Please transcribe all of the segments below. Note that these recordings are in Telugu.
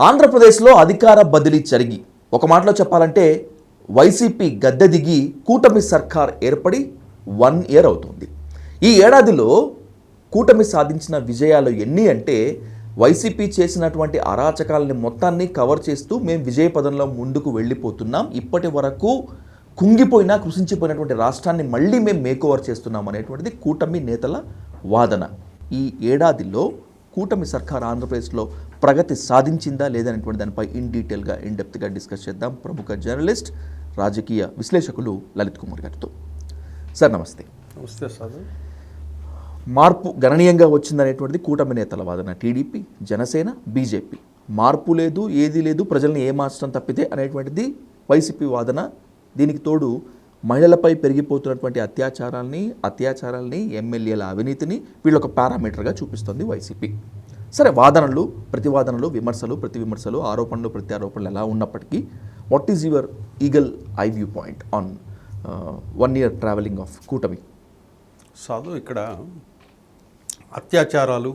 ఆంధ్రప్రదేశ్లో అధికార బదిలీ జరిగి ఒక మాటలో చెప్పాలంటే వైసీపీ గద్దె దిగి కూటమి సర్కార్ ఏర్పడి 1 ఇయర్ అవుతుంది. ఈ ఏడాదిలో కూటమి సాధించిన విజయాలు ఎన్ని అంటే వైసీపీ చేసినటువంటి అరాచకాలని మొత్తాన్ని కవర్ చేస్తూ మేము విజయ పదంలో ముందుకు వెళ్ళిపోతున్నాం. ఇప్పటి వరకు కుంగిపోయినా కృషించిపోయినటువంటి రాష్ట్రాన్ని మళ్ళీ మేము మేకోవర్ చేస్తున్నాం అనేటువంటిది కూటమి నేతల వాదన. ఈ ఏడాదిలో కూటమి సర్కార్ ఆంధ్రప్రదేశ్లో ప్రగతి సాధించిందా లేదనేటువంటి దానిపై ఇన్ డీటెయిల్గా ఇన్ డెప్త్గా డిస్కస్ చేద్దాం ప్రముఖ జర్నలిస్ట్ రాజకీయ విశ్లేషకులు లలిత్ కుమార్ గారితో. సార్ నమస్తే. నమస్తే సార్. మార్పు గణనీయంగా వచ్చిందనేటువంటిది కూటమి నేతల వాదన. టీడీపీ, జనసేన, బీజేపీ మార్పు లేదు, ఏదీ లేదు, ప్రజల్ని ఏమార్చడం తప్పితే అనేటువంటిది వైసీపీ వాదన. దీనికి తోడు మహిళలపై పెరిగిపోతున్నటువంటి అత్యాచారాల్ని ఎమ్మెల్యేల అవినీతిని వీళ్ళొక పారామీటర్గా చూపిస్తుంది వైసీపీ. సరే, వాదనలు, ప్రతివాదనలు, విమర్శలు, ప్రతి విమర్శలు, ఆరోపణలు, ప్రత్యారోపణలు ఎలా ఉన్నప్పటికీ what is your eagle eye view point on 1 year travelling of కూటమి? సాధు, ఇక్కడ అత్యాచారాలు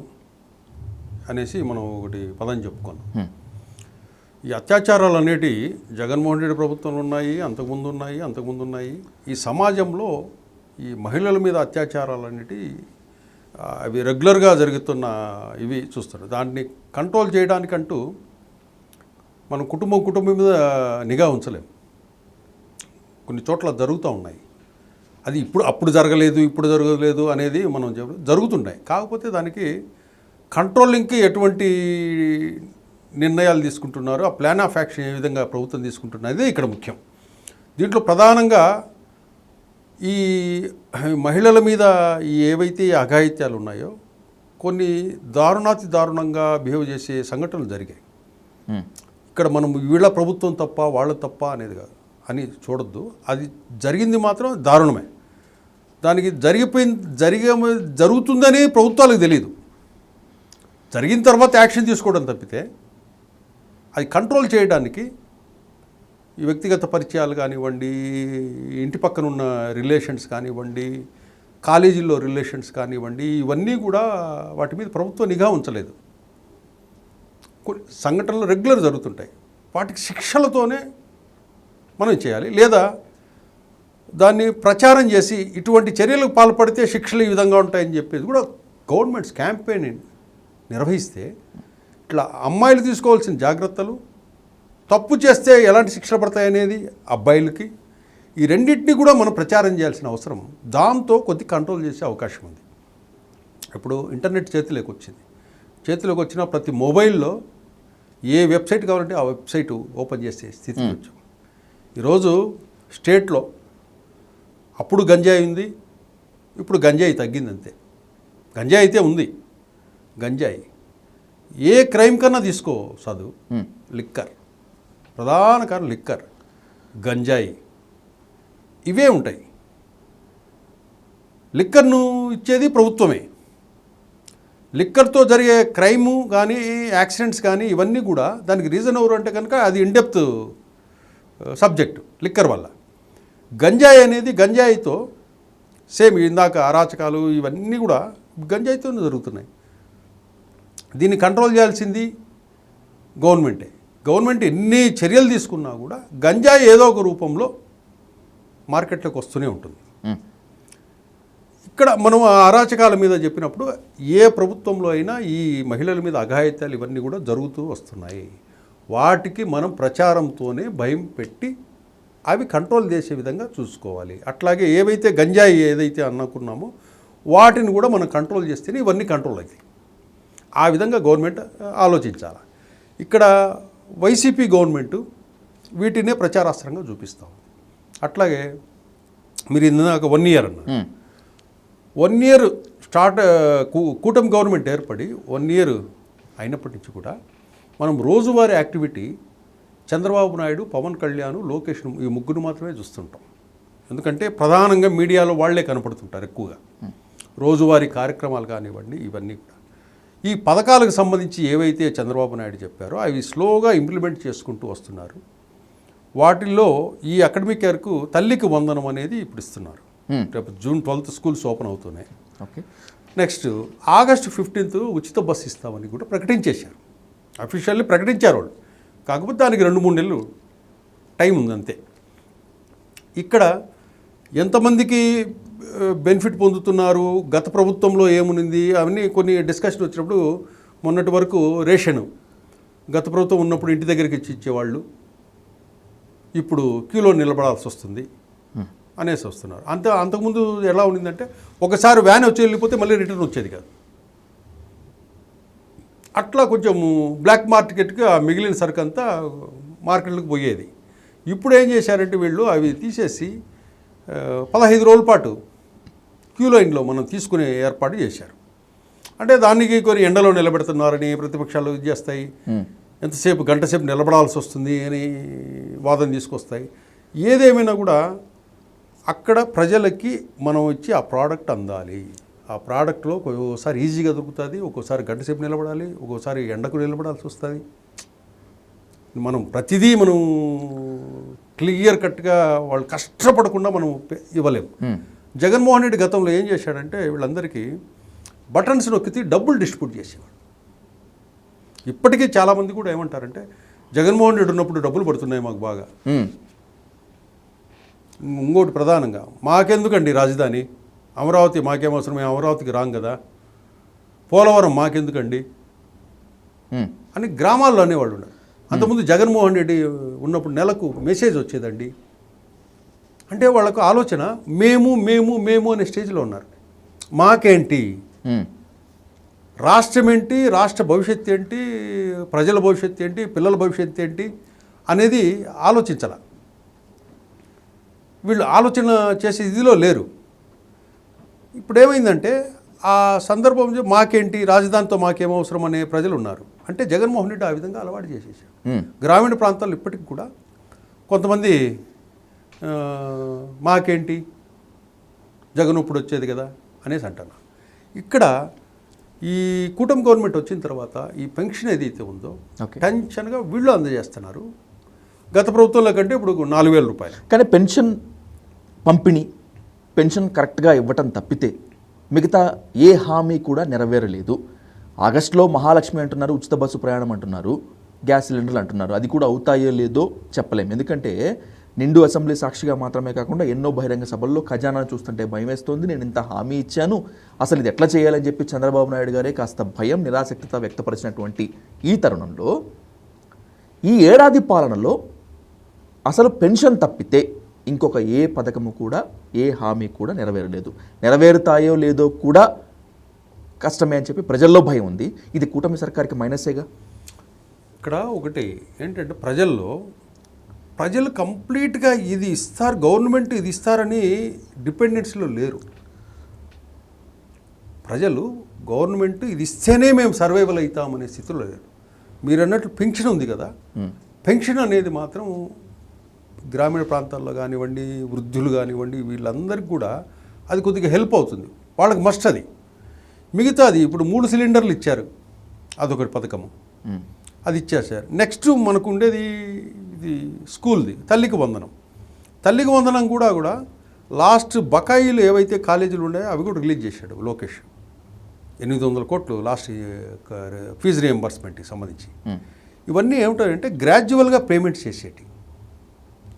అనేసి మనం ఒకటి పదం చెప్పుకున్నాం. ఈ అత్యాచారాలు అనేటి జగన్మోహన్ రెడ్డి ప్రభుత్వంలో ఉన్నాయి, అంతకుముందు ఉన్నాయి. ఈ సమాజంలో ఈ మహిళల మీద అత్యాచారాలు అనేటి అవి రెగ్యులర్గా జరుగుతున్న ఇవి చూస్తారు. దాన్ని కంట్రోల్ చేయడానికంటూ మనం కుటుంబం మీద నిఘా ఉంచలేము. కొన్ని చోట్ల జరుగుతూ ఉన్నాయి. అది అప్పుడు జరగలేదు అనేది మనం జరుగుతున్నాయి. కాకపోతే దానికి కంట్రోలింగ్కి ఎటువంటి నిర్ణయాలు తీసుకుంటున్నారు, ఆ ప్లాన్ ఆఫ్ యాక్షన్ ఏ విధంగా ప్రభుత్వం తీసుకుంటున్నది ఇక్కడ ముఖ్యం. దీంట్లో ప్రధానంగా ఈ మహిళల మీద ఏవైతే అఘాయిత్యాలు ఉన్నాయో కొన్ని దారుణంగా బిహేవ్ చేసే సంఘటనలు జరిగాయి. ఇక్కడ మనం వీళ్ళ ప్రభుత్వం తప్ప వాళ్ళ తప్ప అనేది కాదు అని చూడొద్దు. అది జరిగింది మాత్రం దారుణమే. దానికి జరుగుతుందని ప్రభుత్వాలకు తెలియదు. జరిగిన తర్వాత యాక్షన్ తీసుకోవడం తప్పితే అది కంట్రోల్ చేయడానికి ఈ వ్యక్తిగత పరిచయాలు కానివ్వండి, ఇంటి పక్కన ఉన్న రిలేషన్స్ కానివ్వండి, కాలేజీల్లో రిలేషన్స్ కానివ్వండి, ఇవన్నీ కూడా వాటి మీద ప్రభుత్వం నిఘా ఉంచలేదు. కొన్ని సంఘటనలు రెగ్యులర్ జరుగుతుంటాయి. వాటికి శిక్షలతోనే మనం చేయాలి, లేదా దాన్ని ప్రచారం చేసి ఇటువంటి చర్యలకు పాల్పడితే శిక్షలు ఈ విధంగా ఉంటాయని చెప్పేది కూడా గవర్నమెంట్స్ క్యాంపెయిన్ నిర్వహిస్తే ఇట్లా అమ్మాయిలు తీసుకోవాల్సిన జాగ్రత్తలు, తప్పు చేస్తే ఎలాంటి శిక్షలు పడతాయనేది అబ్బాయిలకి, ఈ రెండింటినీ కూడా మనం ప్రచారం చేయాల్సిన అవసరం, దాంతో కొద్ది కంట్రోల్ చేసే అవకాశం ఉంది. ఇప్పుడు ఇంటర్నెట్ చేతిలోకి వచ్చిన ప్రతి మొబైల్లో ఏ వెబ్సైట్ కావాలంటే ఆ వెబ్సైట్ ఓపెన్ చేసే స్థితికి వచ్చాం. ఈరోజు స్టేట్లో అప్పుడు గంజాయి ఉంది, ఇప్పుడు గంజాయి తగ్గింది అంతే. గంజాయి అయితే ఉంది. గంజాయి ఏ క్రైమ్ కన్నా తీసుకో చదువు, లిక్కర్ ప్రధాన కారణం, లిక్కర్, గంజాయి ఇవే ఉంటాయి. లిక్కర్ను ఇచ్చేది ప్రభుత్వమే. లిక్కర్తో జరిగే క్రైము కానీ యాక్సిడెంట్స్ కానీ ఇవన్నీ కూడా దానికి రీజన్ ఎవరు అంటే కనుక అది ఇన్డెప్త్ సబ్జెక్టు. లిక్కర్ వల్ల గంజాయితో సేమ్ ఇందాక అరాచకాలు ఇవన్నీ కూడా గంజాయితోనే జరుగుతున్నాయి. దీన్ని కంట్రోల్ చేయాల్సింది గవర్నమెంటే. గవర్నమెంట్ ఎన్ని చర్యలు తీసుకున్నా కూడా గంజాయి ఏదో ఒక రూపంలో మార్కెట్లోకి వస్తూనే ఉంటుంది. ఇక్కడ మనం అరాచకాల మీద చెప్పినప్పుడు ఏ ప్రభుత్వంలో అయినా ఈ మహిళల మీద అఘాయిత్యాలు ఇవన్నీ కూడా జరుగుతూ వస్తున్నాయి. వాటికి మనం ప్రచారంతోనే భయం పెట్టి అవి కంట్రోల్ చేసే విధంగా చూసుకోవాలి. అట్లాగే ఏవైతే గంజాయి ఏదైతే అనుకున్నామో వాటిని కూడా మనం కంట్రోల్ చేస్తేనే ఇవన్నీ కంట్రోల్ అవుతాయి. ఆ విధంగా గవర్నమెంట్ ఆలోచించాలి. ఇక్కడ వైసీపీ గవర్నమెంట్ వీటినే ప్రచారాస్త్రంగా చూపిస్తాం. అట్లాగే మీరు ఇందాక 1 ఇయర్ అన్నారు. 1 ఇయర్ కూటమి గవర్నమెంట్ ఏర్పడి 1 ఇయర్ అయినప్పటి నుంచి కూడా మనం రోజువారీ యాక్టివిటీ చంద్రబాబు నాయుడు, పవన్ కళ్యాణ్, లోకేష్ ఈ ముగ్గురు మాత్రమే చూస్తుంటాం. ఎందుకంటే ప్రధానంగా మీడియాలో వాళ్లే కనపడుతుంటారు ఎక్కువగా. రోజువారీ కార్యక్రమాలు కానివ్వండి, ఇవన్నీ కూడా ఈ పథకాలకు సంబంధించి ఏవైతే చంద్రబాబు నాయుడు చెప్పారో అవి స్లోగా ఇంప్లిమెంట్ చేసుకుంటూ వస్తున్నారు. వాటిల్లో ఈ అకాడమిక్ ఇయర్కు తల్లికి వందనం అనేది ఇప్పుడు ఇస్తున్నారు. రేపు June 12th స్కూల్స్ ఓపెన్ అవుతున్నాయి. నెక్స్ట్ August 15th ఉచిత బస్సు ఇస్తామని కూడా ప్రకటించేశారు. అఫీషియల్లీ ప్రకటించారు వాళ్ళు. కాకపోతే దానికి 2-3 నెలలు టైం ఉంది అంతే. ఇక్కడ ఎంతమందికి బెనిఫిట్ పొందుతున్నారు, గత ప్రభుత్వంలో ఏమునింది అవన్నీ కొన్ని డిస్కషన్ వచ్చినప్పుడు మొన్నటి వరకు రేషను గత ప్రభుత్వం ఉన్నప్పుడు ఇంటి దగ్గరికి ఇచ్చేవాళ్ళు, ఇప్పుడు క్యూలో నిలబడాల్సి వస్తుంది అనేసి వస్తున్నారు. అంతకుముందు ఎలా ఉండిందంటే ఒకసారి వ్యాన్ వచ్చి వెళ్ళిపోతే మళ్ళీ రిటర్న్ వచ్చేది కాదు. అట్లా కొంచెం బ్లాక్ మార్కెట్గా మిగిలిన సరుకు అంతా మార్కెట్లకు పోయేది. ఇప్పుడు ఏం చేశారంటే వీళ్ళు అవి తీసేసి 15 రోజుల పాటు క్యూ లైన్లో మనం తీసుకునే ఏర్పాటు చేశారు. అంటే దానికి కొన్ని ఎండలో నిలబెడుతున్నారని ప్రతిపక్షాలు ఇది చేస్తాయి, ఎంతసేపు గంట సేపు నిలబడాల్సి వస్తుంది అని వాదన తీసుకొస్తాయి. ఏదేమైనా కూడా అక్కడ ప్రజలకి మనం వచ్చి ఆ ప్రోడక్ట్ అందాలి. ఆ ప్రోడక్ట్లో ఒక్కోసారి ఈజీగా దొరుకుతుంది, ఒక్కోసారి గంట సేపు నిలబడాలి, ఒక్కోసారి ఎండకు నిలబడాల్సి వస్తుంది. మనం ప్రతిదీ మనం క్లియర్ కట్గా వాళ్ళు కష్టపడకుండా మనం ఇవ్వలేము. జగన్మోహన్ రెడ్డి గతంలో ఏం చేశాడంటే వీళ్ళందరికీ బటన్స్ నొక్కితే డబ్బులు డిస్ట్రిబ్యూట్ చేసేవాడు. ఇప్పటికీ చాలామంది కూడా ఏమంటారంటే జగన్మోహన్ రెడ్డి ఉన్నప్పుడు డబ్బులు పడుతున్నాయి మాకు బాగా. ఇంకోటి ప్రధానంగా మాకెందుకండి రాజధాని, అమరావతి మాకేం అవసరం, మేము అమరావతికి రాం కదా, పోలవరం మాకెందుకండి అని గ్రామాల్లో అనేవాళ్ళు ఉన్నారు. అంతకుముందు జగన్మోహన్ రెడ్డి ఉన్నప్పుడు నెలకు మెసేజ్ వచ్చేదండి. అంటే వాళ్ళకు ఆలోచన మేము మేము మేము అనే స్టేజ్లో ఉన్నారు. మాకేంటి, రాష్ట్రం ఏంటి, రాష్ట్ర భవిష్యత్తు ఏంటి, ప్రజల భవిష్యత్తు ఏంటి, పిల్లల భవిష్యత్తు ఏంటి అనేది ఆలోచించాల. వీళ్ళు ఆలోచన చేసే ఇదిలో లేరు. ఇప్పుడు ఏమైందంటే ఆ సందర్భంలో మాకేంటి, రాజధానితో మాకేం అవసరం అనే ప్రజలు ఉన్నారు. అంటే జగన్మోహన్ రెడ్డి ఆ విధంగా అలవాటు చేసేసారు. గ్రామీణ ప్రాంతాల్లో ఇప్పటికి కూడా కొంతమంది మాకేంటి, జగన్ ఇప్పుడు వచ్చేది కదా అనేసి అంటున్నారు. ఇక్కడ ఈ కూటమి గవర్నమెంట్ వచ్చిన తర్వాత ఈ పెన్షన్ ఏదైతే ఉందో టెన్షన్గా వీళ్ళు అందజేస్తున్నారు. గత ప్రభుత్వంలో కంటే ఇప్పుడు 4,000 రూపాయలు. కానీ పెన్షన్ పంపిణీ, పెన్షన్ కరెక్ట్గా ఇవ్వటం తప్పితే మిగతా ఏ హామీ కూడా నెరవేరలేదు. ఆగస్టులో మహాలక్ష్మి అంటున్నారు, ఉచిత బస్సు ప్రయాణం అంటున్నారు, గ్యాస్ సిలిండర్లు అంటున్నారు. అది కూడా అవుతాయో లేదో చెప్పలేము. ఎందుకంటే నిండు అసెంబ్లీ సాక్షిగా మాత్రమే కాకుండా ఎన్నో బహిరంగ సభల్లో ఖజానా చూస్తుంటే భయం వేస్తోంది. నేను ఇంత హామీ ఇచ్చాను, అసలు ఇది ఎట్లా చేయాలని చెప్పి చంద్రబాబు నాయుడు గారే కాస్త భయం, నిరాసక్తత వ్యక్తపరిచినటువంటి ఈ తరుణంలో ఈ ఏడాది పాలనలో అసలు పెన్షన్ తప్పితే ఇంకొక ఏ పథకము కూడా, ఏ హామీ కూడా నెరవేరలేదు. నెరవేరుతాయో లేదో కూడా కష్టమే అని చెప్పి ప్రజల్లో భయం ఉంది. ఇది కూటమి సర్కార్కి మైనసేగా. ఇక్కడ ఒకటి ఏంటంటే ప్రజలు కంప్లీట్గా ఇది ఇస్తారు, గవర్నమెంట్ ఇది ఇస్తారని డిపెండెన్సీలో లేరు. ప్రజలు గవర్నమెంట్ ఇది ఇస్తేనే మేము సర్వైవల్ అవుతామనే స్థితిలో లేరు. మీరు అన్నట్లు పెన్షన్ ఉంది కదా, పెన్షన్ అనేది మాత్రం గ్రామీణ ప్రాంతాల్లో కానివ్వండి, వృద్ధులు కానివ్వండి, వీళ్ళందరికీ కూడా అది కొద్దిగా హెల్ప్ అవుతుంది. వాళ్ళకి మస్ట్ అది. మిగతాది ఇప్పుడు 3 సిలిండర్లు ఇచ్చారు, అదొకటి పథకము, అది ఇచ్చేసారు. నెక్స్ట్ మనకు ఉండేది ఇది స్కూల్ది తల్లికి వందనం. తల్లికి వందనం కూడా లాస్ట్ బకాయిలు ఏవైతే కాలేజీలు ఉన్నాయో అవి కూడా రిలీజ్ చేశాడు లోకేష్. 800 కోట్లు లాస్ట్ ఫీజు రియంబర్స్మెంట్కి సంబంధించి. ఇవన్నీ ఏమిటంటే గ్రాడ్యువల్గా పేమెంట్ చేసేటి.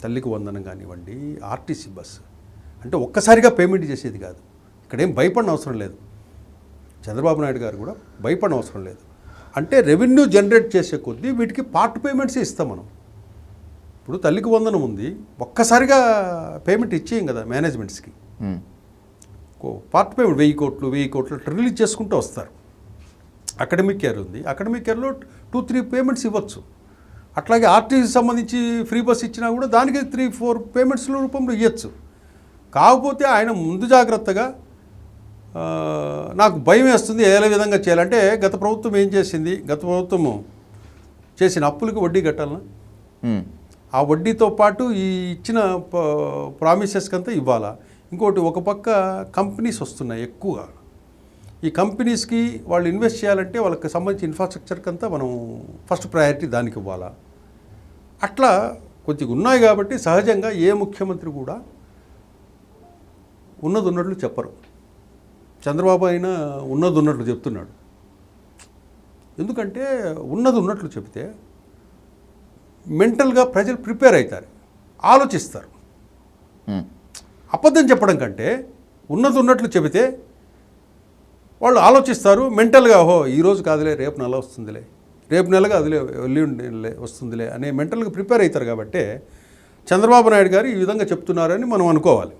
తల్లికి వందనం కానివ్వండి, ఆర్టీసీ బస్సు అంటే ఒక్కసారిగా పేమెంట్ చేసేది కాదు. ఇక్కడేం భయపడిన అవసరం లేదు. చంద్రబాబు నాయుడు గారు కూడా భయపడిన అవసరం లేదు. అంటే రెవెన్యూ జనరేట్ చేసే కొద్దీ వీటికి పార్ట్ పేమెంట్సే ఇస్తాం మనం. ఇప్పుడు తల్లికి వందనం ఉంది, ఒక్కసారిగా పేమెంట్ ఇచ్చేయం కదా మేనేజ్మెంట్స్కి. పార్ట్ పేమెంట్ 1,000 కోట్లు రిలీజ్ చేసుకుంటూ వస్తారు. అకాడమిక్ ఇయర్ ఉంది, అకాడమిక్ ఇయర్లో 2-3 పేమెంట్స్ ఇవ్వచ్చు. అట్లాగే ఆర్టీసీ సంబంధించి ఫ్రీ బస్ ఇచ్చినా కూడా దానికి 3-4 పేమెంట్స్ల రూపంలో ఇవ్వచ్చు. కాకపోతే ఆయన ముందు జాగ్రత్తగా నాకు భయం వేస్తుంది ఏ విధంగా చేయాలంటే, గత ప్రభుత్వం ఏం చేసింది, గత ప్రభుత్వము చేసిన అప్పులకి వడ్డీ కట్టాలన్నా, ఆ వడ్డీతో పాటు ఈ ఇచ్చిన ప్రామిసెస్కి అంతా ఇవ్వాలా. ఇంకోటి ఒక పక్క కంపెనీస్ వస్తున్నాయి ఎక్కువగా. ఈ కంపెనీస్కి వాళ్ళు ఇన్వెస్ట్ చేయాలంటే వాళ్ళకి సంబంధించిన ఇన్ఫ్రాస్ట్రక్చర్కి అంతా మనం ఫస్ట్ ప్రయారిటీ దానికి ఇవ్వాలా. అట్లా కొద్దిగా ఉన్నాయి కాబట్టి సహజంగా ఏ ముఖ్యమంత్రి కూడా ఉన్నది ఉన్నట్లు చెప్పరు. చంద్రబాబు అయినా ఉన్నది ఉన్నట్లు చెప్తున్నాడు. ఎందుకంటే ఉన్నది ఉన్నట్లు చెబితే మెంటల్గా ప్రజలు ప్రిపేర్ అవుతారు, ఆలోచిస్తారు. అబద్ధం చెప్పడం కంటే ఉన్నది ఉన్నట్లు చెబితే వాళ్ళు ఆలోచిస్తారు మెంటల్గా. ఓహో ఈరోజు కాదులే, రేపు నెల వస్తుందిలే, రేపు నెలగా అదిలే, ఎల్లుండి వస్తుందిలే అనే మెంటల్గా ప్రిపేర్ అవుతారు. కాబట్టి చంద్రబాబు నాయుడు గారు ఈ విధంగా చెప్తున్నారని మనం అనుకోవాలి.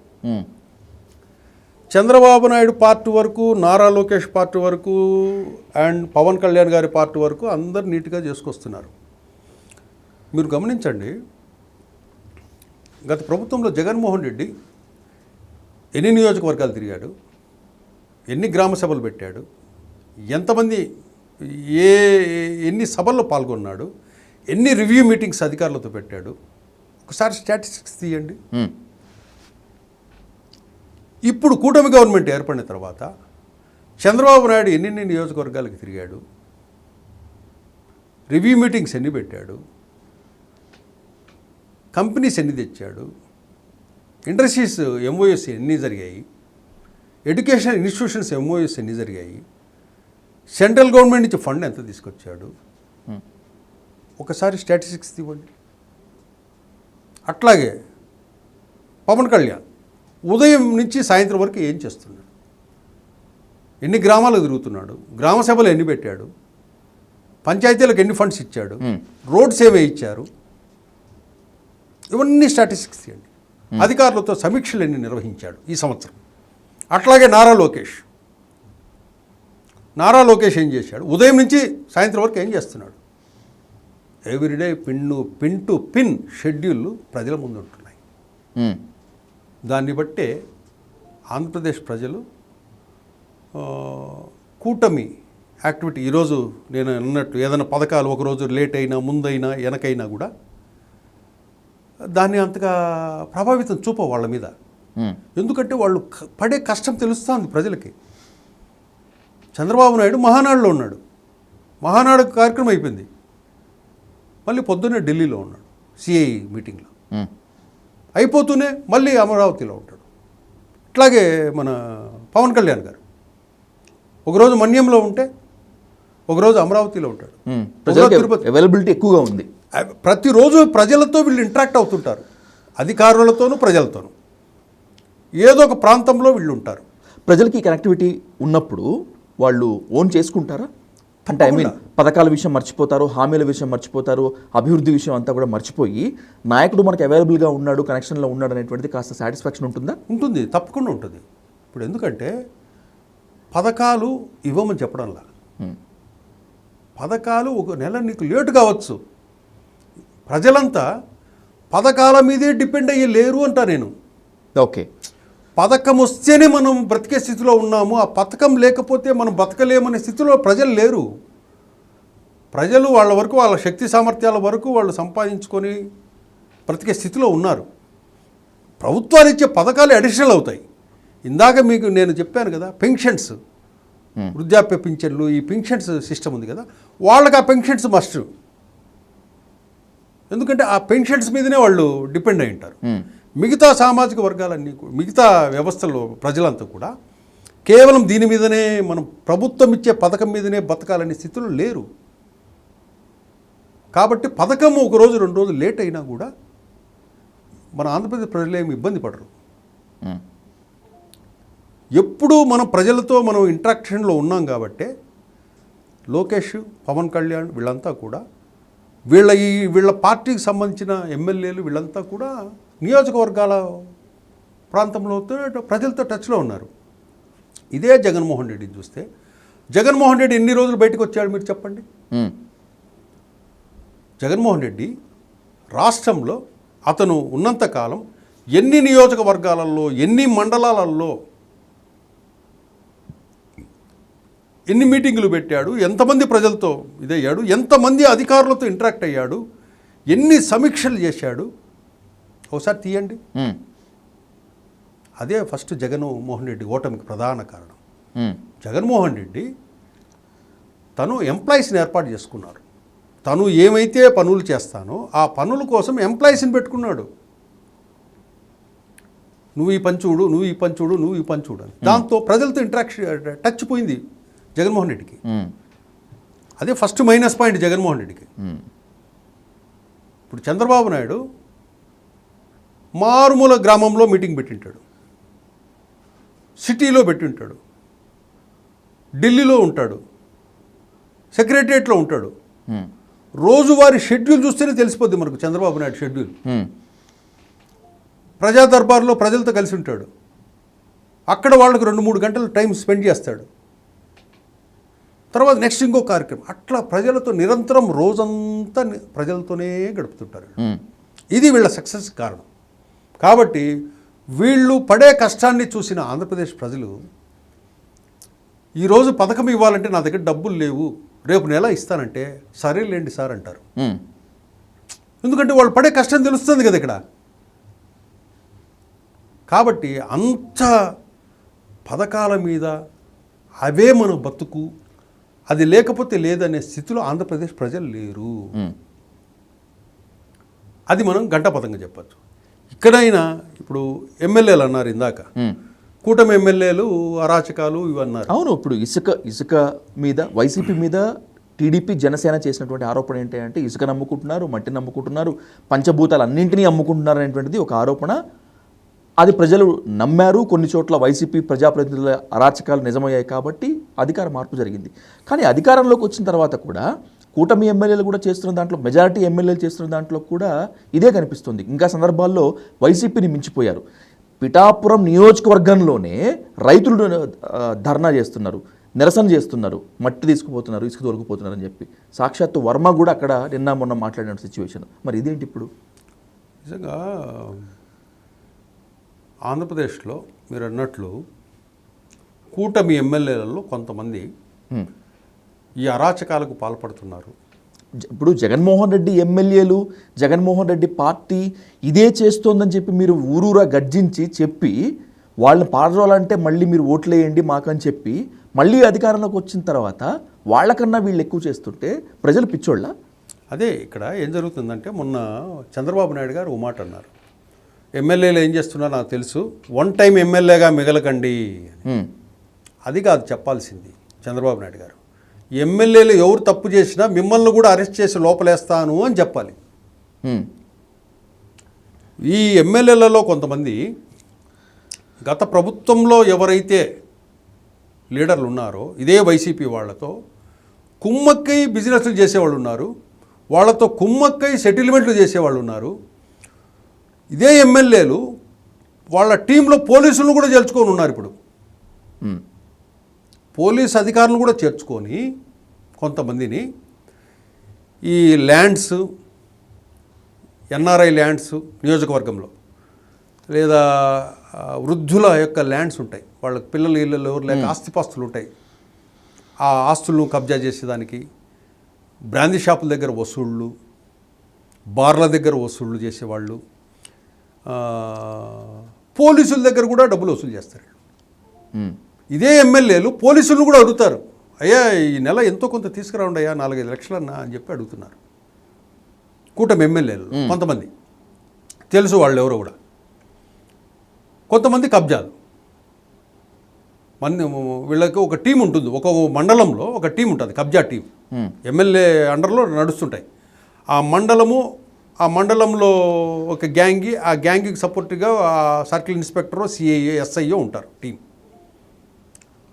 చంద్రబాబు నాయుడు పార్టీ వరకు, నారా లోకేష్ పార్టీ వరకు అండ్ పవన్ కళ్యాణ్ గారి పార్టీ వరకు అందరు నీట్గా చేసుకొస్తున్నారు. మీరు గమనించండి, గత ప్రభుత్వంలో జగన్మోహన్ రెడ్డి ఎన్ని నియోజకవర్గాలు తిరిగాడు, ఎన్ని గ్రామ సభలు పెట్టాడు, ఎంతమంది ఎన్ని సభల్లో పాల్గొన్నాడు, ఎన్ని రివ్యూ మీటింగ్స్ అధికారులతో పెట్టాడు, ఒకసారి స్టాటిస్టిక్స్ తీయండి. ఇప్పుడు కూటమి గవర్నమెంట్ ఏర్పడిన తర్వాత చంద్రబాబు నాయుడు ఎన్ని నియోజకవర్గాలకు తిరిగాడు, రివ్యూ మీటింగ్స్ ఎన్ని పెట్టాడు, కంపెనీస్ ఎన్ని తెచ్చాడు, ఇండస్ట్రీస్ ఎంఓఎస్ ఎన్ని జరిగాయి, ఎడ్యుకేషన్ ఇన్స్టిట్యూషన్స్ ఎంఓఎస్ ఎన్ని జరిగాయి, సెంట్రల్ గవర్నమెంట్ నుంచి ఫండ్ ఎంత తీసుకొచ్చాడు, ఒకసారి స్టాటిస్టిక్స్ ఇవ్వండి. అట్లాగే పవన్ కళ్యాణ్ ఉదయం నుంచి సాయంత్రం వరకు ఏం చేస్తున్నాడు, ఎన్ని గ్రామాలకు తిరుగుతున్నాడు, గ్రామ సభలు ఎన్ని పెట్టాడు, పంచాయతీలకు ఎన్ని ఫండ్స్ ఇచ్చాడు, రోడ్స్ ఏమే ఇచ్చారు, ఇవన్నీ స్టాటిస్టిక్స్ తీయండి. అధికారులతో సమీక్షలు ఎన్ని నిర్వహించాడు ఈ సంవత్సరం. అట్లాగే నారా లోకేష్ ఏం చేశాడు, ఉదయం నుంచి సాయంత్రం వరకు ఏం చేస్తున్నాడు, everyday pin to pin schedule ప్రజల ముందు ఉంటున్నాయి. దాన్ని బట్టే ఆంధ్రప్రదేశ్ ప్రజలు కూటమి యాక్టివిటీ, ఈరోజు నేను అన్నట్టు ఏదైనా పథకాలు ఒకరోజు లేట్ అయినా, ముందైనా, వెనకైనా కూడా దాన్ని అంతగా ప్రభావితం చూపవు వాళ్ళ మీద. ఎందుకంటే వాళ్ళు పడే కష్టం తెలుస్తుంది ప్రజలకి. చంద్రబాబు నాయుడు మహానాడులో ఉన్నాడు, మహానాడు కార్యక్రమం అయిపోయింది, మళ్ళీ పొద్దున్నే ఢిల్లీలో ఉన్నాడు సిఐ మీటింగ్లో, అయిపోతూనే మళ్ళీ అమరావతిలో ఉంటాడు. ఇట్లాగే మన పవన్ కళ్యాణ్ గారు ఒకరోజు మన్యంలో ఉంటే ఒకరోజు అమరావతిలో ఉంటాడు. తిరుపతి అవైలబిలిటీ ఎక్కువగా ఉంది. ప్రతిరోజు ప్రజలతో వీళ్ళు ఇంటరాక్ట్ అవుతుంటారు, అధికారులతోనూ ప్రజలతోనూ ఏదో ఒక ప్రాంతంలో వీళ్ళు ఉంటారు. ప్రజలకి కనెక్టివిటీ ఉన్నప్పుడు వాళ్ళు ఓన్ చేసుకుంటారా? అంటే ఐ మీన్ పథకాల విషయం మర్చిపోతారు, హామీల విషయం మర్చిపోతారు, అభివృద్ధి విషయం అంతా కూడా మర్చిపోయి నాయకుడు మనకు అవైలబుల్గా ఉన్నాడు, కనెక్షన్లో ఉన్నాడు అనేటువంటిది కాస్త సాటిస్ఫాక్షన్ ఉంటుందా? ఉంటుంది, తప్పకుండా ఉంటుంది. ఇప్పుడు ఎందుకంటే పథకాలు ఇవ్వమని చెప్పడంలా, పథకాలు ఒక నెల నీకు లేటు కావచ్చు, ప్రజలంతా పథకాల మీదే డిపెండ్ అయ్యి లేరు అంటా నేను. ఓకే, పథకం వస్తేనే మనం బ్రతికే స్థితిలో ఉన్నాము, ఆ పథకం లేకపోతే మనం బతకలేమనే స్థితిలో ప్రజలు లేరు. ప్రజలు వాళ్ళ వరకు, వాళ్ళ శక్తి సామర్థ్యాల వరకు వాళ్ళు సంపాదించుకొని బ్రతికే స్థితిలో ఉన్నారు. ప్రభుత్వాలు ఇచ్చే పథకాలు అడిషనల్ అవుతాయి. ఇందాక మీకు నేను చెప్పాను కదా, పెన్షన్స్, వృద్ధాప్య పింఛన్లు, ఈ పెన్షన్స్ సిస్టమ్ ఉంది కదా, వాళ్ళకి ఆ పెన్షన్స్ మస్ట్. ఎందుకంటే ఆ పెన్షన్స్ మీదనే వాళ్ళు డిపెండ్ అయి ఉంటారు. మిగతా సామాజిక వర్గాలన్నీ, మిగతా వ్యవస్థలో ప్రజలంతా కూడా కేవలం దీని మీదనే, మనం ప్రభుత్వం ఇచ్చే పథకం మీదనే బతకాలనే స్థితిలో లేరు. కాబట్టి పథకం ఒక రోజు 2 రోజులు లేట్ అయినా కూడా మన ఆంధ్రప్రదేశ్ ప్రజలు ఏమి ఇబ్బంది పడరు. ఎప్పుడూ మనం ప్రజలతో మనం ఇంటరాక్షన్లో ఉన్నాం కాబట్టి లోకేష్, పవన్ కళ్యాణ్ వీళ్ళంతా కూడా వీళ్ళ పార్టీకి సంబంధించిన ఎమ్మెల్యేలు వీళ్ళంతా కూడా నియోజకవర్గాల ప్రాంతంలో ప్రజలతో టచ్లో ఉన్నారు. ఇదే జగన్మోహన్ రెడ్డిని చూస్తే, జగన్మోహన్ రెడ్డి ఎన్ని రోజులు బయటకు వచ్చాడు మీరు చెప్పండి. జగన్మోహన్ రెడ్డి రాష్ట్రంలో అతను ఉన్నంతకాలం ఎన్ని నియోజకవర్గాలలో, ఎన్ని మండలాలలో ఎన్ని మీటింగులు పెట్టాడు, ఎంతమంది ప్రజలతో ఇదయ్యాడు, ఎంతమంది అధికారులతో ఇంటరాక్ట్ అయ్యాడు, ఎన్ని సమీక్షలు చేశాడు, ఒకసారి తీయండి. అదే ఫస్ట్ జగన్మోహన్ రెడ్డి ఓటమికి ప్రధాన కారణం. జగన్మోహన్ రెడ్డి తను ఎంప్లాయీస్ని ఏర్పాటు చేసుకున్నారు. తను ఏమైతే పనులు చేస్తానో ఆ పనుల కోసం ఎంప్లాయీస్ని పెట్టుకున్నాడు. నువ్వు ఈ పని చూడు, నువ్వు ఈ పని చూడు, నువ్వు ఈ పని చూడు అని. దాంతో ప్రజలతో ఇంటరాక్షన్ టచ్ పోయింది జగన్మోహన్ రెడ్డికి. అదే ఫస్ట్ మైనస్ పాయింట్ జగన్మోహన్ రెడ్డికి. ఇప్పుడు చంద్రబాబు నాయుడు మారుమూల గ్రామంలో మీటింగ్ పెట్టింటాడు, సిటీలో పెట్టింటాడు, ఢిల్లీలో ఉంటాడు, సెక్రటరియట్లో ఉంటాడు. రోజువారీ షెడ్యూల్ చూస్తేనే తెలిసిపోద్ది మనకు చంద్రబాబు నాయుడు షెడ్యూల్. ప్రజా దర్బార్లో ప్రజలతో కలిసి ఉంటాడు, అక్కడ వాళ్ళకు 2-3 గంటలు టైం స్పెండ్ చేస్తాడు, తర్వాత నెక్స్ట్ ఇంకో కార్యక్రమం, అట్లా ప్రజలతో నిరంతరం రోజంతా ప్రజలతోనే గడుపుతుంటారు. ఇది వీళ్ళ సక్సెస్ కారణం. కాబట్టి వీళ్ళు పడే కష్టాన్ని చూసిన ఆంధ్రప్రదేశ్ ప్రజలు ఈరోజు పథకం ఇవ్వాలంటే నా దగ్గర డబ్బులు లేవు, రేపు నెల ఇస్తానంటే సరేలేండి సార్ అంటారు. ఎందుకంటే వాళ్ళు పడే కష్టం తెలుస్తుంది కదా ఇక్కడ. కాబట్టి అంత పథకాల మీద అవే మన బతుకు, అది లేకపోతే లేదనే స్థితిలో ఆంధ్రప్రదేశ్ ప్రజలు లేరు. అది మనం గంటపథంగా చెప్పచ్చు. ఇక్కడైనా ఇప్పుడు ఎమ్మెల్యేలు అన్నారు ఇందాక, కూటమి ఎమ్మెల్యేలు అరాచకాలు ఇవన్నారు. అవును, ఇప్పుడు ఇసుక మీద వైసీపీ మీద టీడీపీ జనసేన చేసినటువంటి ఆరోపణ ఏంటంటే ఇసుక నమ్ముకుంటున్నారు, మట్టి నమ్ముకుంటున్నారు, పంచభూతాలు అన్నింటినీ అమ్ముకుంటున్నారు అనేటువంటిది ఒక ఆరోపణ. అది ప్రజలు నమ్మారు. కొన్ని చోట్ల వైసీపీ ప్రజాప్రతినిధుల అరాచకాలు నిజమయ్యాయి కాబట్టి అధికార మార్పు జరిగింది. కానీ అధికారంలోకి వచ్చిన తర్వాత కూడా కూటమి ఎమ్మెల్యేలు కూడా చేస్తున్న దాంట్లో, మెజారిటీ ఎమ్మెల్యేలు చేస్తున్న దాంట్లో కూడా ఇదే కనిపిస్తుంది. ఇంకా సందర్భాల్లో వైసీపీని మించిపోయారు. పిఠాపురం నియోజకవర్గంలోనే రైతులు ధర్నా చేస్తున్నారు, నిరసన చేస్తున్నారు, మట్టి తీసుకుపోతున్నారు, ఇసుక తోలుకుపోతున్నారు అని చెప్పి. సాక్షాత్తు వర్మ కూడా అక్కడ నిన్న మొన్న మాట్లాడిన సిచ్యువేషన్. మరి ఇదేంటి ఇప్పుడు? నిజంగా ఆంధ్రప్రదేశ్లో మీరు అన్నట్లు కూటమి ఎమ్మెల్యేలలో కొంతమంది ఈ అరాచకాలకు పాల్పడుతున్నారు. ఇప్పుడు జగన్మోహన్ రెడ్డి ఎమ్మెల్యేలు, జగన్మోహన్ రెడ్డి పార్టీ ఇదే చేస్తోందని చెప్పి మీరు ఊరూరా గర్జించి చెప్పి వాళ్ళని పాడరోలంటే మళ్ళీ మీరు ఓట్లేయండి మాకని చెప్పి మళ్ళీ అధికారంలోకి వచ్చిన తర్వాత వాళ్ళకన్నా వీళ్ళు ఎక్కువ చేస్తుంటే ప్రజలు పిచ్చోళ్ళ? అదే ఇక్కడ ఏం జరుగుతుందంటే, మొన్న చంద్రబాబు నాయుడు గారు ఓ మాట అన్నారు, ఎమ్మెల్యేలు ఏం చేస్తున్నారో నాకు తెలుసు, 1 టైం ఎమ్మెల్యేగా మిగలకండి. అది కాదు చెప్పాల్సింది చంద్రబాబు నాయుడు గారు. ఎమ్మెల్యేలు ఎవరు తప్పు చేసినా మిమ్మల్ని కూడా అరెస్ట్ చేసి లోపలేస్తాను అని చెప్పాలి. ఈ ఎమ్మెల్యేలలో కొంతమంది గత ప్రభుత్వంలో ఎవరైతే లీడర్లు ఉన్నారో ఇదే వైసీపీ వాళ్ళతో కుమ్మక్కై బిజినెస్లు చేసేవాళ్ళు ఉన్నారు, వాళ్ళతో కుమ్మక్కై సెటిల్మెంట్లు చేసేవాళ్ళు ఉన్నారు. ఇదే ఎమ్మెల్యేలు వాళ్ళ టీంలో పోలీసులను కూడా చేర్చుకొని ఉన్నారు. ఇప్పుడు పోలీస్ అధికారులు కూడా చేర్చుకొని కొంతమందిని ఈ ల్యాండ్స్, ఎన్ఆర్ఐ ల్యాండ్స్ నియోజకవర్గంలో, లేదా వృద్ధుల యొక్క ల్యాండ్స్ ఉంటాయి, వాళ్ళకి పిల్లలు ఇళ్ళు ఎవరు లేక ఆస్తిపాస్తులు ఉంటాయి, ఆ ఆస్తులను కబ్జా చేసేదానికి బ్రాందీ షాపుల దగ్గర వసూళ్ళు, బార్ల దగ్గర వసూళ్ళు చేసేవాళ్ళు, పోలీసుల దగ్గర కూడా డబ్బులు వసూలు చేస్తారు. ఇదే ఎమ్మెల్యేలు పోలీసులను కూడా అడుగుతారు, అయ్యా ఈ నెల ఎంతో కొంత తీసుకురావండి అయ్యా, 4-5 లక్షలన్నా అని చెప్పి అడుగుతున్నారు. కూటమి ఎమ్మెల్యేలు కొంతమంది తెలుసు వాళ్ళు ఎవరో కూడా. కొంతమంది కబ్జాలు, వీళ్ళకి ఒక టీం ఉంటుంది, ఒక మండలంలో ఒక టీం ఉంటుంది, కబ్జా టీం, ఎమ్మెల్యే అండర్లో నడుస్తుంటాయి. ఆ మండలంలో ఒక గ్యాంగి, ఆ గ్యాంగ్కి సపోర్ట్గా సర్కిల్ ఇన్స్పెక్టరో, సిఐఏ, ఎస్ఐఓ ఉంటారు టీం.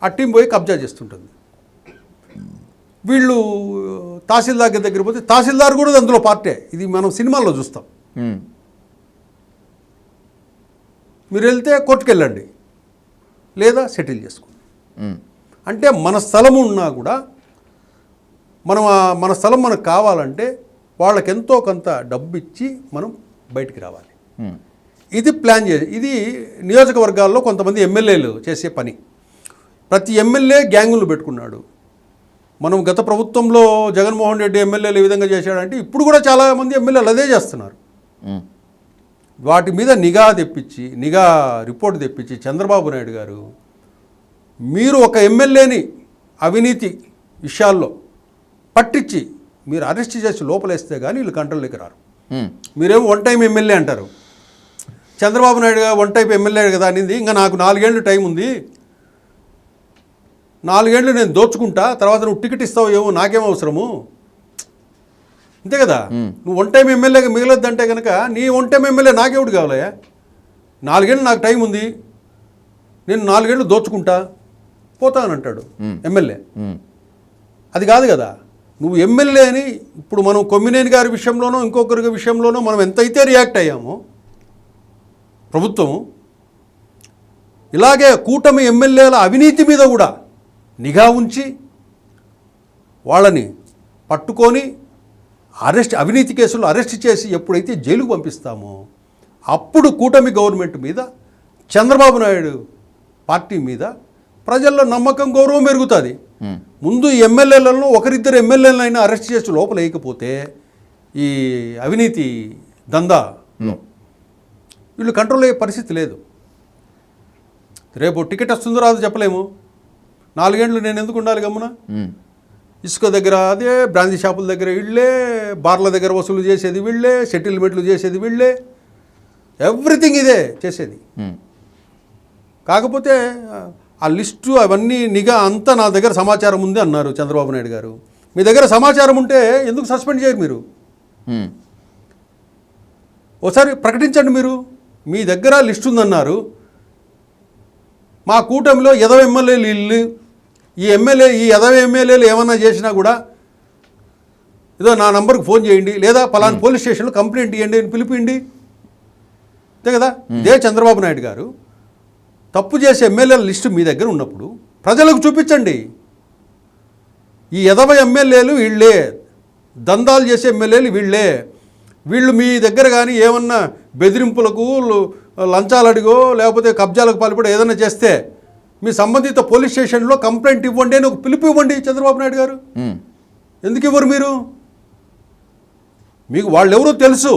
ఆ టీం పోయి కబ్జా చేస్తుంటుంది. వీళ్ళు తహసీల్దార్ దగ్గర పోతే తహసీల్దార్ కూడా అందులో పార్టీ. ఇది మనం సినిమాల్లో చూస్తాం. మీరు వెళ్తే కోర్టుకు వెళ్ళండి, లేదా సెటిల్ చేసుకోండి. అంటే మన స్థలం ఉన్నా కూడా మన స్థలం మనకు కావాలంటే వాళ్ళకి ఎంతో కొంత డబ్బు ఇచ్చి మనం బయటికి రావాలి. ఇది ప్లాన్ చేసి, ఇది నియోజకవర్గాల్లో కొంతమంది ఎమ్మెల్యేలు చేసే పని. ప్రతి ఎమ్మెల్యే గ్యాంగులు పెట్టుకున్నాడు. మనం గత ప్రభుత్వంలో జగన్మోహన్ రెడ్డి ఎమ్మెల్యేలు ఏ విధంగా చేశాడంటే ఇప్పుడు కూడా చాలామంది ఎమ్మెల్యేలు అదే చేస్తున్నారు. వాటి మీద నిఘా రిపోర్ట్ తెప్పించి చంద్రబాబు నాయుడు గారు, మీరు ఒక ఎమ్మెల్యేని అవినీతి విషయాల్లో పట్టించి మీరు అరెస్ట్ చేసి లోపలేస్తే కానీ వీళ్ళు కంట్రోల్లోకి రారు. మీరేమో 1 టైం ఎమ్మెల్యే అంటారు. చంద్రబాబు నాయుడు గారు 1 టైం ఎమ్మెల్యే కదా అనింది, ఇంకా నాకు 4 ఏళ్ళు టైం ఉంది, 4 ఏళ్ళు నేను దోచుకుంటా, తర్వాత నువ్వు టికెట్ ఇస్తావు ఏమో నాకేం అవసరము, అంతే కదా. నువ్వు వన్ టైం ఎమ్మెల్యేగా మిగలొద్దంటే కనుక నీ వన్ టైం ఎమ్మెల్యే నాకెవడు కావాలయ్యా? 4 ఏళ్ళు నాకు టైం ఉంది, నేను 4 ఏళ్ళు దోచుకుంటా పోతానంటాడు ఎమ్మెల్యే. అది కాదు కదా. నువ్వు ఎమ్మెల్యే అని ఇప్పుడు మనం కొమ్మినేని గారి విషయంలోనో ఇంకొకరి విషయంలోనో మనం ఎంతైతే రియాక్ట్ అయ్యామో ప్రభుత్వము, ఇలాగే కూటమి ఎమ్మెల్యేల అవినీతి మీద కూడా నిఘా ఉంచి వాళ్ళని పట్టుకొని అవినీతి కేసులు అరెస్ట్ చేసి ఎప్పుడైతే జైలుకు పంపిస్తామో అప్పుడు కూటమి గవర్నమెంట్ మీద, చంద్రబాబు నాయుడు పార్టీ మీద ప్రజల్లో నమ్మకం, గౌరవం పెరుగుతుంది. ముందు ఈ ఎమ్మెల్యేలను ఒకరిద్దరు ఎమ్మెల్యేలైనా అరెస్ట్ చేసి లోపల వేయకపోతే ఈ అవినీతి దందా వీళ్ళు కంట్రోల్ అయ్యే పరిస్థితి లేదు. రేపు టికెట్ వస్తుందో రాదో చెప్పలేము. 4 ఏళ్ళు నేను ఎందుకు ఉండాలి గమ్మున? ఇసుక దగ్గర అదే, బ్రాందీ షాపుల దగ్గర వీళ్ళే, బార్ల దగ్గర వసూలు చేసేది వీళ్ళే, సెటిల్మెంట్లు చేసేది వీళ్ళే, ఎవ్రీథింగ్ ఇదే చేసేది. కాకపోతే ఆ లిస్టు అవన్నీ నిఘా అంతా నా దగ్గర సమాచారం ఉంది అన్నారు చంద్రబాబు నాయుడు గారు. మీ దగ్గర సమాచారం ఉంటే ఎందుకు సస్పెండ్ చేయరు మీరు? ఒకసారి ప్రకటించండి. మీరు మీ దగ్గర లిస్ట్ ఉందన్నారు, మా కూటమిలో ఎదవ ఎమ్మెల్యేలు ఇల్లు, ఈ ఎదవ ఎమ్మెల్యేలు ఏమన్నా చేసినా కూడా ఏదో నా నంబర్కి ఫోన్ చేయండి, లేదా పలానా పోలీస్ స్టేషన్లో కంప్లైంట్ ఇవ్వండి అని పిలిపిండి, అంతే కదా. ఇదే చంద్రబాబు నాయుడు గారు తప్పు చేసే ఎమ్మెల్యేల లిస్టు మీ దగ్గర ఉన్నప్పుడు ప్రజలకు చూపించండి. ఈ ఎదవ ఎమ్మెల్యేలు వీళ్ళే, దందాలు చేసే ఎమ్మెల్యేలు వీళ్ళే, వీళ్ళు మీ దగ్గర కానీ ఏమన్నా బెదిరింపులకు, లంచాలు అడిగో లేకపోతే కబ్జాలకు పాల్పడి ఏదైనా చేస్తే మీ సంబంధిత పోలీస్ స్టేషన్లో కంప్లైంట్ ఇవ్వండి అని ఒక పిలుపు ఇవ్వండి చంద్రబాబు నాయుడు గారు. ఎందుకు ఇవ్వరు మీరు? మీకు వాళ్ళు ఎవరో తెలుసు.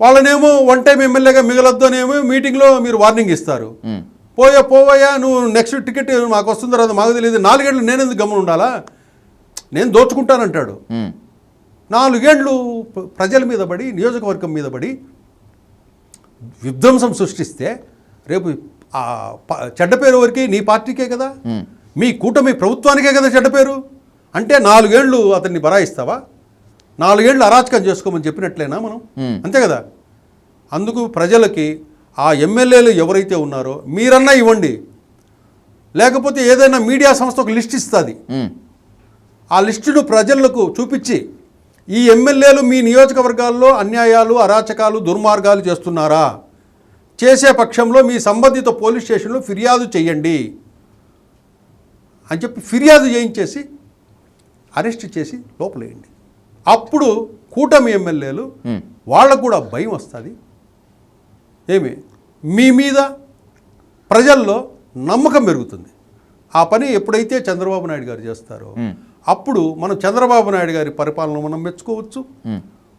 వాళ్ళనేమో వన్ టైం ఎమ్మెల్యేగా మిగలొద్దు అనేమో మీటింగ్లో మీరు వార్నింగ్ ఇస్తారు. పోవయ్యా నువ్వు నెక్స్ట్ టికెట్ మాకు వస్తుందో రాదు మాకు తెలియదు, 4 ఏళ్ళు నేను ఎందుకు గమనం ఉండాలా, నేను దోచుకుంటానంటాడు. 4 ఏళ్ళు ప్రజల మీద పడి, నియోజకవర్గం మీద పడి విధ్వంసం సృష్టిస్తే రేపు చెడ్డ పేరు ఎవరికి? నీ పార్టీకే కదా, మీ కూటమి ప్రభుత్వానికే కదా చెడ్డ పేరు. అంటే 4 ఏళ్ళు అతన్ని బరాయిస్తావా? 4 ఏళ్ళు అరాచకం చేసుకోమని చెప్పినట్లేనా మనం? అంతే కదా. అందుకు ప్రజలకి ఆ ఎమ్మెల్యేలు ఎవరైతే ఉన్నారో మీరన్నా ఇవ్వండి, లేకపోతే ఏదైనా మీడియా సంస్థ ఒక లిస్ట్ ఇస్తుంది, ఆ లిస్టును ప్రజలకు చూపించి ఈ ఎమ్మెల్యేలు మీ నియోజకవర్గాల్లో అన్యాయాలు, అరాచకాలు, దుర్మార్గాలు చేస్తున్నారా, చేసే పక్షంలో మీ సంబంధిత పోలీస్ స్టేషన్లో ఫిర్యాదు చేయండి అని చెప్పి ఫిర్యాదు చేయించేసి అరెస్ట్ చేసి లోపలేయండి. అప్పుడు కూటమి ఎమ్మెల్యేలు వాళ్ళకు కూడా భయం వస్తుంది. ఏమి మీ మీద ప్రజల్లో నమ్మకం పెరుగుతుంది. ఆ పని ఎప్పుడైతే చంద్రబాబు నాయుడు గారు చేస్తారో అప్పుడు మనం చంద్రబాబు నాయుడు గారి పరిపాలన మనం మెచ్చుకోవచ్చు,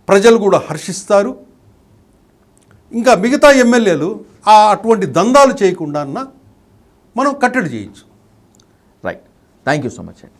ప్రజలు కూడా హర్షిస్తారు. ఇంకా మిగతా ఎమ్మెల్యేలు అటువంటి దందాలు చేయకుండా మనం కట్టడి చేయొచ్చు. Right, thank you so much అండి.